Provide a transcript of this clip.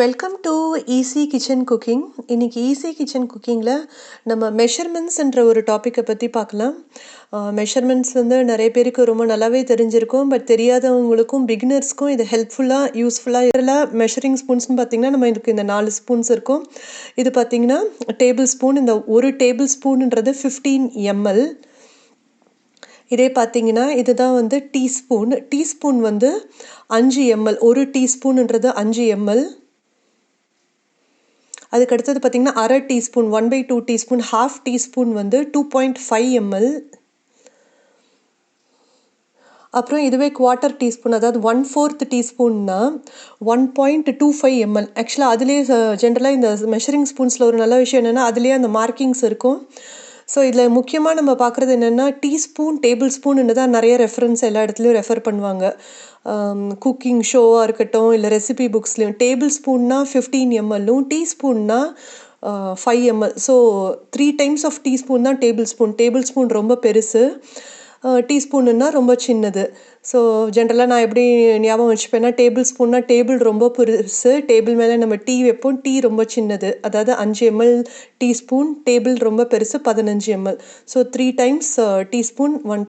Welcome to easy kitchen cooking. இன்னைக்கு easy kitchen குக்கிங்கில் நம்ம மெஷர்மெண்ட்ஸ்ன்ற ஒரு டாப்பிக்கை பற்றி பார்க்கலாம். மெஷர்மெண்ட்ஸ் வந்து நிறைய பேருக்கு ரொம்ப நல்லாவே தெரிஞ்சிருக்கும். பட் தெரியாதவங்களுக்கும் பிகினர்ஸ்க்கும் இது ஹெல்ப்ஃபுல்லாக யூஸ்ஃபுல்லாக இதில் மெஷரிங் ஸ்பூன்ஸ்னு பார்த்திங்கன்னா நம்ம இதுக்கு இந்த 4 ஸ்பூன்ஸ் இருக்கும். இது பார்த்திங்கன்னா டேபிள் ஸ்பூன். இந்த ஒரு டேபிள் ஸ்பூன்ன்றது 15 ml. இதே பார்த்தீங்கன்னா இதுதான் வந்து டீஸ்பூன். டீஸ்பூன் வந்து 5 ml. ஒரு டீஸ்பூன்ன்றது 5 ml. அதுக்கு அடுத்தது பார்த்தீங்கன்னா அரை டீஸ்பூன் 1/2 டீஸ்பூன், ஹாஃப் டீஸ்பூன் வந்து 2.5 ml. அப்புறம் இதுவே குவார்ட்டர் டீஸ்பூன், அதாவது 1/4 டீஸ்பூன்னா 1.25 ml. ஆக்சுவலாக அதுலேயே ஜென்ரலாக இந்த மெஷரிங் ஸ்பூன்ஸில் ஒரு நல்ல விஷயம் என்னென்னா அதுலேயே அந்த மார்க்கிங்ஸ் இருக்கும். ஸோ இதில் முக்கியமாக நம்ம பார்க்குறது என்னென்னா டீஸ்பூன், டேபிள் ஸ்பூன்னு தான் நிறைய ரெஃபரன்ஸ் எல்லா இடத்துலையும் ரெஃபர் பண்ணுவாங்க. குக்கிங் ஷோவாக இருக்கட்டும், இல்லை ரெசிபி புக்ஸ்லையும். டேபிள் ஸ்பூன்னா 15 ml, டீஸ்பூன்னா 5 ml. So 3 times of teaspoon தான் டேபிள் ஸ்பூன். டேபிள் ஸ்பூன் ரொம்ப பெருசு, டீஸ்பூனுன்னா ரொம்ப சின்னது. ஸோ ஜென்ரலாக நான் எப்படி ஞாபகம் வச்சுப்பேன்னா டேபிள் ஸ்பூன்னா டேபிள் ரொம்ப பெருசு, டேபிள் மேலே நம்ம டீ வைப்போம், டீ ரொம்ப சின்னது. அதாவது 5 ml டீஸ்பூன், டேபிள் ரொம்ப பெருசு 15 ml. So 3 times teaspoon 1